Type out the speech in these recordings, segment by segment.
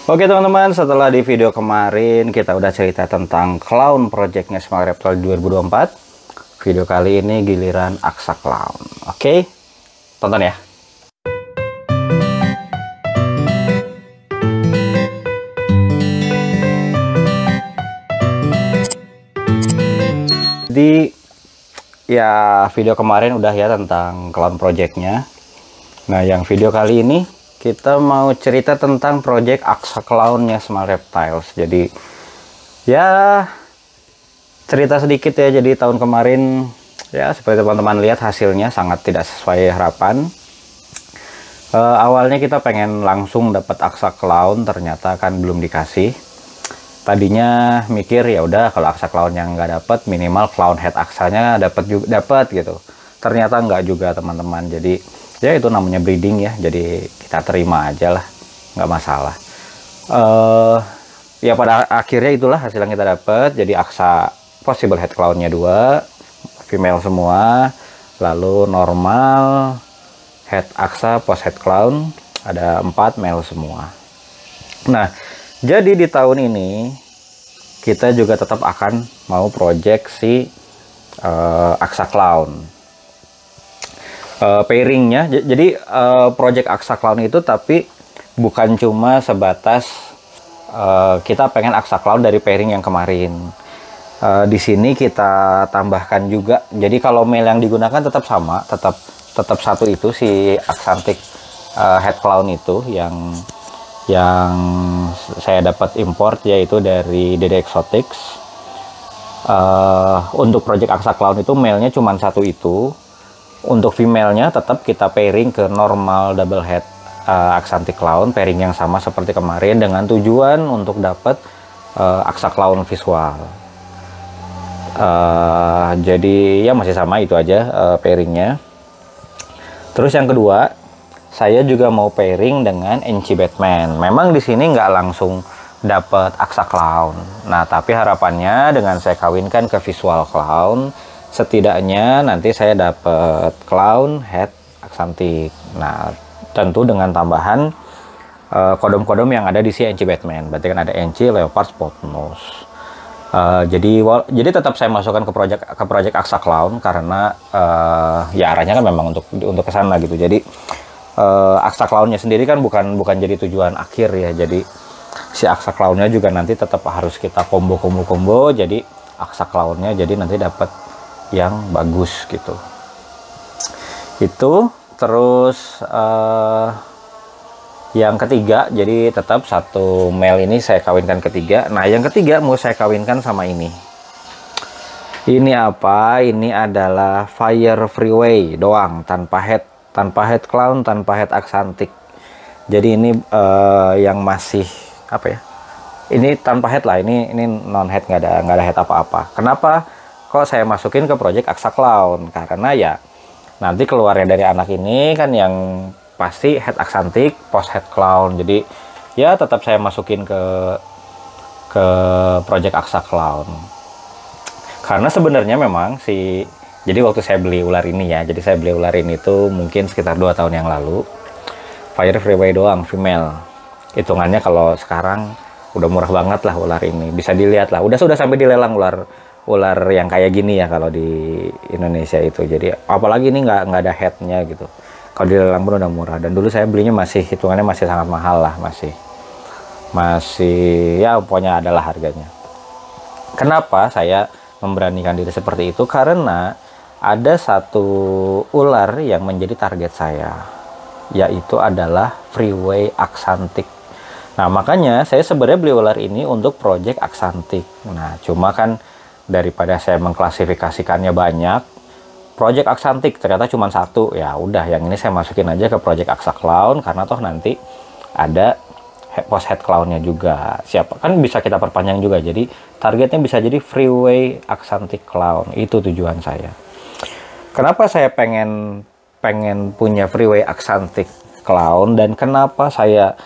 Oke teman-teman, setelah di video kemarin kita udah cerita tentang clown projectnya Smart Reptile 2024. Video kali ini giliran Aksa Clown. Oke, tonton ya. Jadi ya video kemarin udah ya tentang clown projectnya. Nah yang video kali ini kita mau cerita tentang project Aksa Clown-nya Smart Reptiles. Jadi ya cerita sedikit ya. Jadi tahun kemarin ya seperti teman-teman lihat hasilnya sangat tidak sesuai harapan. Awalnya kita pengen langsung dapat Aksa Clown, ternyata kan belum dikasih. Tadinya mikir ya udah kalau Aksa Clown yang nggak dapat, minimal clown head aksanya dapat gitu. Ternyata nggak juga teman-teman. Jadi ya itu namanya breeding ya, jadi kita terima aja lah, nggak masalah. Ya pada akhirnya itulah hasil yang kita dapat. Jadi Aksa possible head clown-nya 2 female semua, lalu normal head Aksa post head clown ada 4 male semua. Nah jadi di tahun ini kita juga tetap akan mau project si Aksa Clown. Pairingnya jadi project Aksa Clown itu tapi bukan cuma sebatas kita pengen Aksa Clown dari pairing yang kemarin. Di sini kita tambahkan juga, jadi kalau male yang digunakan tetap sama, tetap satu itu si Axanthic head clown itu yang saya dapat import, yaitu dari Dede Exotics. Untuk project Aksa Clown itu male-nya cuma satu itu. Untuk female-nya tetap kita pairing ke normal double head Axanthic Clown, pairing yang sama seperti kemarin dengan tujuan untuk dapat Aksa Clown visual. Jadi ya masih sama itu aja pairingnya. Terus yang kedua, saya juga mau pairing dengan Enchi Batman. Memang di sini nggak langsung dapat Aksa Clown. Nah tapi harapannya dengan saya kawinkan ke visual clown, setidaknya nanti saya dapat clown head Axanthic. Nah tentu dengan tambahan kodom-kodom yang ada di si Enchi Batman. Berarti kan ada Enchi, Leopard, Spot Nose. Jadi tetap saya masukkan ke project Aksa Clown karena ya arahnya kan memang untuk ke sana gitu. Jadi Aksa Clown-nya sendiri kan bukan jadi tujuan akhir ya. Jadi si Aksa Clown-nya juga nanti tetap harus kita combo. Jadi Aksa Clown-nya jadi nanti dapat yang bagus gitu. Itu terus yang ketiga, jadi tetap satu male ini saya kawinkan ketiga. Nah yang ketiga mau saya kawinkan sama ini. Ini apa? Ini adalah Fire Freeway doang, tanpa head clown, tanpa head Axanthic. Jadi ini yang masih apa ya? Ini tanpa head lah. Ini non head, nggak ada head apa-apa. Kenapa kok saya masukin ke project Aksa Clown? Karena ya nanti keluarnya dari anak ini kan yang pasti head Axanthic, post head clown. Jadi ya tetap saya masukin ke project Aksa Clown. Karena sebenarnya memang jadi waktu saya beli ular ini ya, jadi saya beli ular ini tuh mungkin sekitar 2 tahun yang lalu. Fire Freeway doang female. Hitungannya kalau sekarang udah murah banget lah ular ini. Bisa dilihat lah, udah sampai dilelang ular yang kayak gini ya kalau di Indonesia itu. Jadi apalagi ini nggak ada headnya gitu. Kalau dilelang pun udah murah. Dan dulu saya belinya hitungannya masih sangat mahal lah, masih ya pokoknya adalah harganya. Kenapa saya memberanikan diri seperti itu? Karena ada satu ular yang menjadi target saya, yaitu adalah Freeway Axanthic. Nah makanya saya sebenarnya beli ular ini untuk project Axanthic. Nah cuma kan daripada saya mengklasifikasikannya banyak, project Axanthic ternyata cuma satu, ya udah yang ini saya masukin aja ke project Aksa Clown karena toh nanti ada post head clown-nya juga. Siapa kan bisa kita perpanjang juga, jadi targetnya bisa jadi Freeway Axanthic Clown. Itu tujuan saya. Kenapa saya pengen punya Freeway Axanthic Clown, dan kenapa saya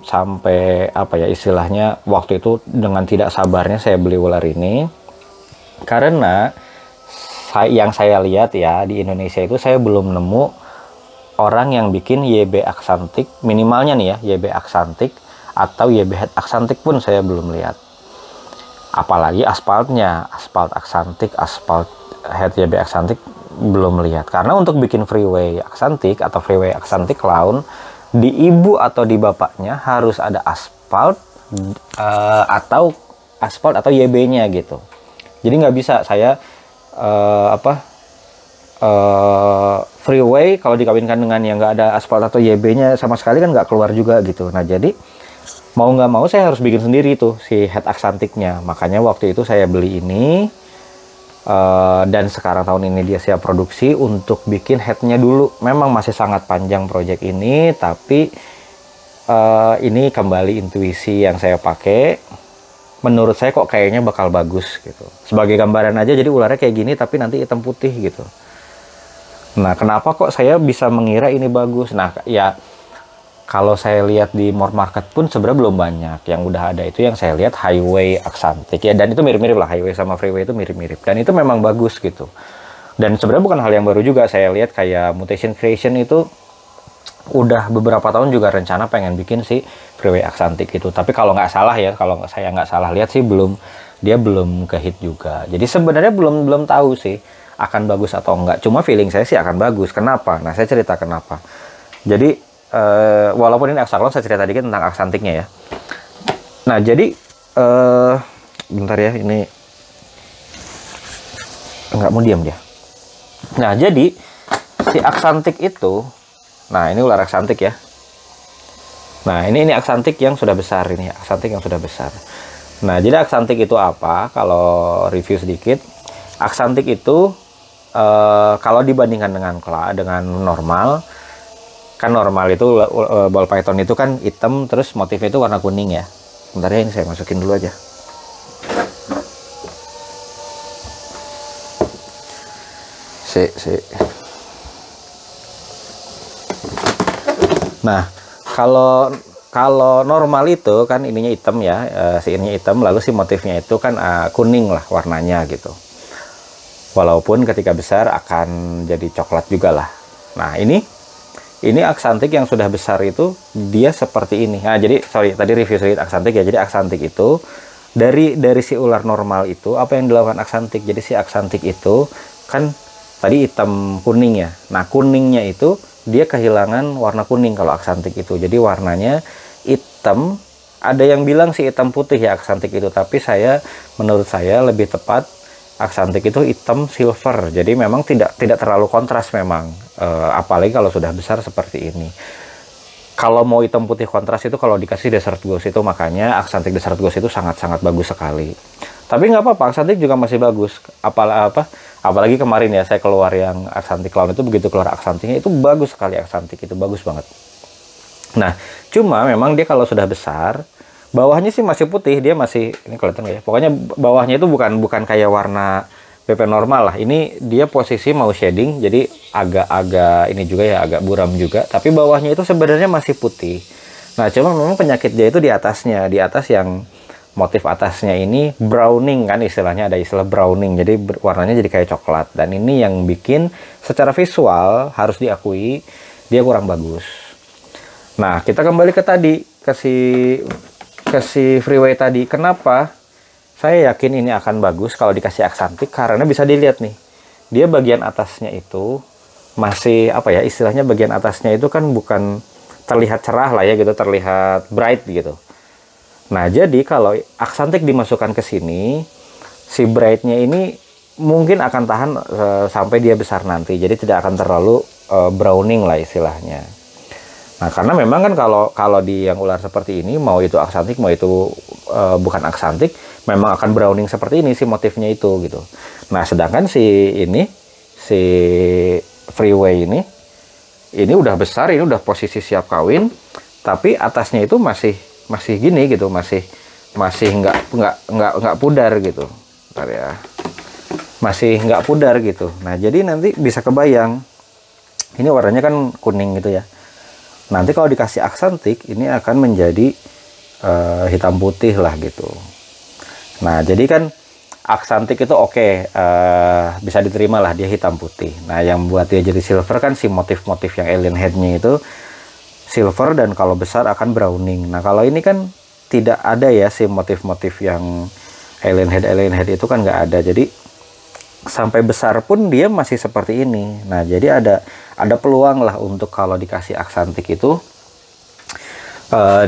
sampai apa ya istilahnya waktu itu dengan tidak sabarnya saya beli ular ini? Karena yang saya lihat ya di Indonesia itu saya belum nemu orang yang bikin YB Axanthic, minimalnya nih ya YB Axanthic atau YB head aksantik pun saya belum lihat. Apalagi aspaltnya, aspalt aksantik, aspalt head YB aksantik belum lihat. Karena untuk bikin freeway aksantik atau freeway aksantik clown, di ibu atau di bapaknya harus ada aspalt atau aspalt atau YB-nya gitu. Jadi nggak bisa saya freeway kalau dikawinkan dengan yang nggak ada aspal atau YB-nya sama sekali kan nggak keluar juga gitu. Nah jadi mau nggak mau saya harus bikin sendiri tuh si head aksantiknya. Makanya waktu itu saya beli ini dan sekarang tahun ini dia siap produksi untuk bikin headnya dulu. Memang masih sangat panjang project ini, tapi ini kembali intuisi yang saya pakai. Menurut saya kok kayaknya bakal bagus gitu. Sebagai gambaran aja, jadi ularnya kayak gini tapi nanti hitam putih gitu. Nah, kenapa kok saya bisa mengira ini bagus? Nah, ya kalau saya lihat di More Market pun sebenarnya belum banyak. Yang udah ada itu yang saya lihat highway aksantik ya, dan itu mirip-mirip lah, highway sama freeway itu mirip-mirip. Dan itu memang bagus gitu. Dan sebenarnya bukan hal yang baru juga. Saya lihat kayak Mutation Creation itu udah beberapa tahun juga rencana pengen bikin si freeway aksantik itu. Tapi kalau nggak salah ya, kalau saya nggak salah lihat sih dia belum ke hit juga. Jadi sebenarnya belum tahu sih akan bagus atau enggak. Cuma feeling saya sih akan bagus. Kenapa? Nah, saya cerita kenapa. Jadi walaupun ini aksaklon, saya cerita dikit tentang aksantiknya ya. Nah, jadi bentar ya, ini nggak mau diam dia. Nah, jadi si aksantik itu, nah ini ular aksantik ya. Nah, ini aksantik yang sudah besar ini, aksantik yang sudah besar. Nah, jadi aksantik itu apa? Kalau review sedikit, aksantik itu kalau dibandingkan dengan normal, kan normal itu ball python itu kan hitam, terus motifnya itu warna kuning ya. Bentar ya, ini saya masukin dulu aja. Nah, kalau normal itu kan ininya hitam ya, si ininya hitam, lalu si motifnya itu kan kuning lah warnanya gitu. Walaupun ketika besar akan jadi coklat juga lah. Nah, ini aksantik yang sudah besar itu dia seperti ini. Nah, jadi sorry tadi review sedikit aksantik ya. Jadi aksantik itu dari si ular normal itu apa yang dilakukan aksantik. Jadi si aksantik itu kan tadi hitam kuning ya. Nah, kuningnya itu dia kehilangan warna kuning kalau aksantik itu. Jadi warnanya hitam. Ada yang bilang si hitam putih ya aksantik itu, tapi menurut saya lebih tepat aksantik itu hitam silver. Jadi memang tidak terlalu kontras memang, apalagi kalau sudah besar seperti ini. Kalau mau hitam putih kontras itu kalau dikasih desert ghost itu, makanya aksantik desert ghost itu sangat bagus sekali. Tapi nggak apa-apa, aksantik juga masih bagus. Apalagi kemarin ya saya keluar yang aksantik clown itu, begitu keluar aksantiknya itu bagus sekali, aksantik itu bagus banget. Nah, cuma memang dia kalau sudah besar, bawahnya sih masih putih, dia masih, ini kelihatan nggak ya? Pokoknya bawahnya itu bukan kayak warna PP normal lah. Ini dia posisi mau shading, jadi agak ini juga ya, agak buram juga. Tapi bawahnya itu sebenarnya masih putih. Nah, cuma memang penyakit dia itu di atasnya, di atas yang motif atasnya ini browning kan istilahnya, ada istilah browning. Jadi warnanya jadi kayak coklat. Dan ini yang bikin secara visual harus diakui dia kurang bagus. Nah, kita kembali ke tadi, ke si freeway tadi. Kenapa saya yakin ini akan bagus kalau dikasih aksantik? Karena bisa dilihat nih, dia bagian atasnya itu masih apa ya, istilahnya bagian atasnya itu kan bukan terlihat cerah lah ya gitu, terlihat bright gitu. Nah, jadi kalau aksantik dimasukkan ke sini, si brightnya ini mungkin akan tahan sampai dia besar nanti. Jadi tidak akan terlalu browning lah istilahnya. Nah, karena memang kan kalau di yang ular seperti ini, mau itu aksantik, mau itu bukan aksantik, memang akan browning seperti ini si motifnya itu gitu. Nah, sedangkan si freeway ini udah besar, ini udah posisi siap kawin, tapi atasnya itu masih gini gitu, masih nggak pudar gitu. Bentar ya, masih nggak pudar gitu. Nah, jadi nanti bisa kebayang, ini warnanya kan kuning gitu ya. Nanti kalau dikasih aksantik, ini akan menjadi hitam putih lah gitu. Nah, jadi kan aksantik itu oke, bisa diterima lah dia hitam putih. Nah, yang buat dia jadi silver kan si motif-motif yang alien headnya itu, silver, dan kalau besar akan browning. Nah kalau ini kan tidak ada ya si motif-motif yang alien head itu kan nggak ada. Jadi sampai besar pun dia masih seperti ini. Nah jadi ada peluang lah untuk kalau dikasih aksantik itu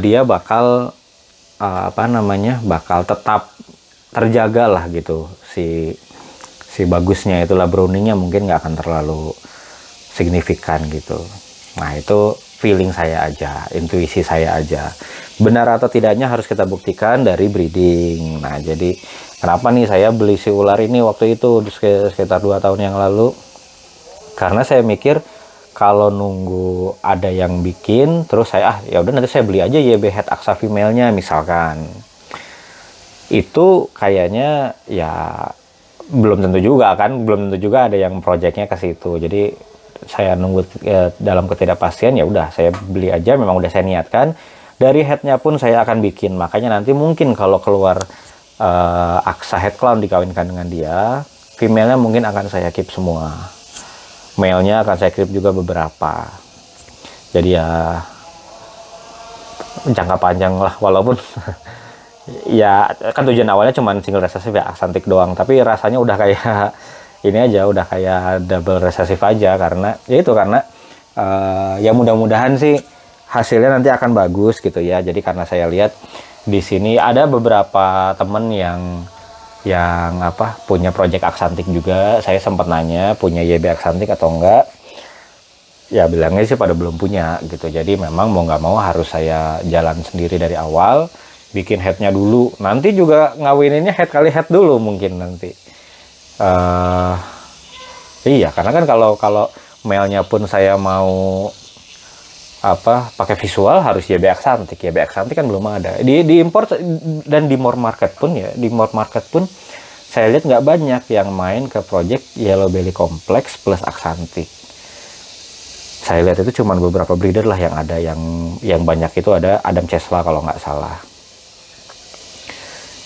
dia bakal bakal tetap terjaga lah gitu, si bagusnya itulah, browningnya mungkin nggak akan terlalu signifikan gitu. Nah itu feeling saya aja, intuisi saya aja. Benar atau tidaknya harus kita buktikan dari breeding. Nah jadi kenapa nih saya beli si ular ini waktu itu sekitar 2 tahun yang lalu, karena saya mikir kalau nunggu ada yang bikin terus saya ya udah nanti saya beli aja YB head aksa female-nya misalkan. Itu kayaknya ya belum tentu juga ada yang projectnya ke situ. Jadi saya nunggu dalam ketidakpastian, ya udah saya beli aja, memang udah saya niatkan. Dari headnya pun saya akan bikin, makanya nanti mungkin kalau keluar aksa head clown dikawinkan dengan dia, female-nya mungkin akan saya keep semua, male-nya akan saya keep juga beberapa. Jadi ya jangka panjang lah, walaupun ya kan tujuan awalnya cuma single recessive ya, aksantik doang, tapi rasanya udah kayak ini aja, udah kayak double recessive aja, karena ya itu karena ya mudah-mudahan sih hasilnya nanti akan bagus gitu ya. Jadi karena saya lihat di sini ada beberapa temen yang punya project aksantik juga, saya sempat nanya punya YB aksantik atau enggak, ya bilangnya sih pada belum punya gitu. Jadi memang mau nggak mau harus saya jalan sendiri dari awal, bikin headnya dulu, nanti juga ngawininnya head kali head dulu mungkin nanti. Iya, karena kan kalau male-nya pun saya mau pakai visual harus YB aksantik kan belum ada di import, dan di more market pun saya lihat nggak banyak yang main ke project yellow belly complex plus aksantik. Saya lihat itu cuma beberapa breeder lah yang ada, yang banyak itu ada Adam Cesla kalau nggak salah.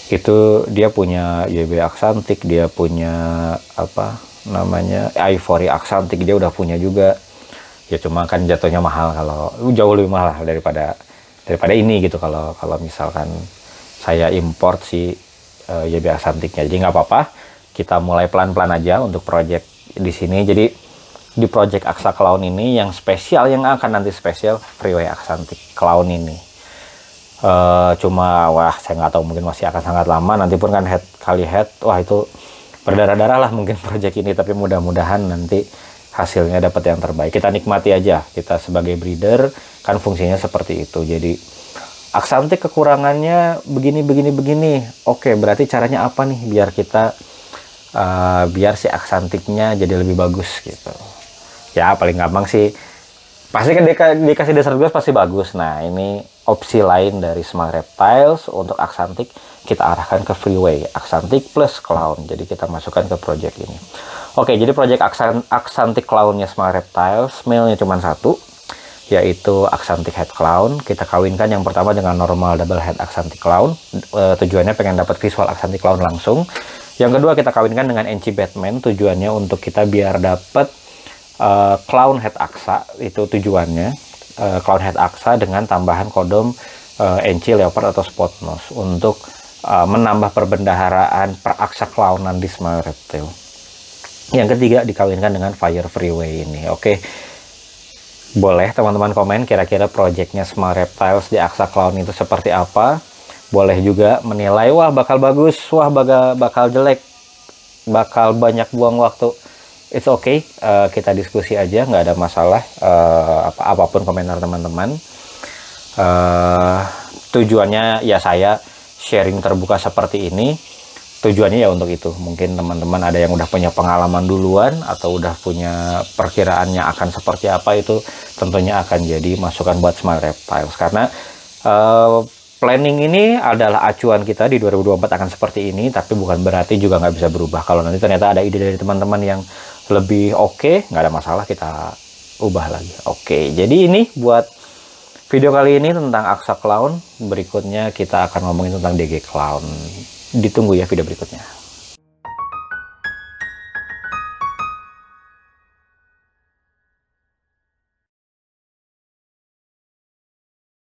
Itu dia punya YB aksantik, dia punya Ivory aksantik, dia udah punya juga. Ya cuma kan jatuhnya mahal, kalau jauh lebih mahal daripada ini gitu kalau misalkan saya import si YB aksantiknya. Jadi nggak apa-apa, kita mulai pelan-pelan aja untuk project di sini. Jadi di project Aksa Clown ini yang spesial, yang akan nanti spesial freeway aksantik clown ini. Cuma saya nggak tahu, mungkin masih akan sangat lama, nanti pun kan head kali head, itu berdarah-darah lah mungkin project ini, tapi mudah-mudahan nanti hasilnya dapat yang terbaik. Kita nikmati aja, kita sebagai breeder kan fungsinya seperti itu. Jadi aksantik kekurangannya begini, oke, berarti caranya apa nih biar kita biar si aksantiknya jadi lebih bagus gitu ya. Paling gampang sih pasti kan dikasih dasar gas pasti bagus. Nah ini opsi lain dari Smart Reptiles untuk aksantik, kita arahkan ke freeway aksantik plus clown. Jadi kita masukkan ke project ini. Oke, jadi project aksantik clownnya Smart Reptiles, male-nya cuma satu, yaitu aksantik head clown. Kita kawinkan yang pertama dengan normal double head aksantik clown, tujuannya pengen dapat visual aksantik clown langsung. Yang kedua kita kawinkan dengan NC Batman, tujuannya untuk kita biar dapat clown head aksa, itu tujuannya. Clown head aksa dengan tambahan kodom NC leopard atau spot nose untuk menambah perbendaharaan per aksa clownan di Smart Reptile. Yang ketiga dikawinkan dengan Fire Freeway ini. Oke, boleh teman-teman komen kira-kira projectnya Smart Reptiles di aksa clown itu seperti apa. Boleh juga menilai, wah bakal bagus, wah bakal jelek, bakal banyak buang waktu. It's okay, kita diskusi aja, nggak ada masalah. Apapun komentar teman-teman. Tujuannya ya saya sharing terbuka seperti ini. Tujuannya ya untuk itu. Mungkin teman-teman ada yang udah punya pengalaman duluan atau udah punya perkiraannya akan seperti apa, itu tentunya akan jadi masukan buat Smart Reptiles. Karena planning ini adalah acuan kita di 2024 akan seperti ini, tapi bukan berarti juga nggak bisa berubah. Kalau nanti ternyata ada ide dari teman-teman yang lebih oke, nggak ada masalah, kita ubah lagi. Oke, jadi ini buat video kali ini tentang Aksa Clown. Berikutnya kita akan ngomongin tentang DG Clown. Ditunggu ya video berikutnya.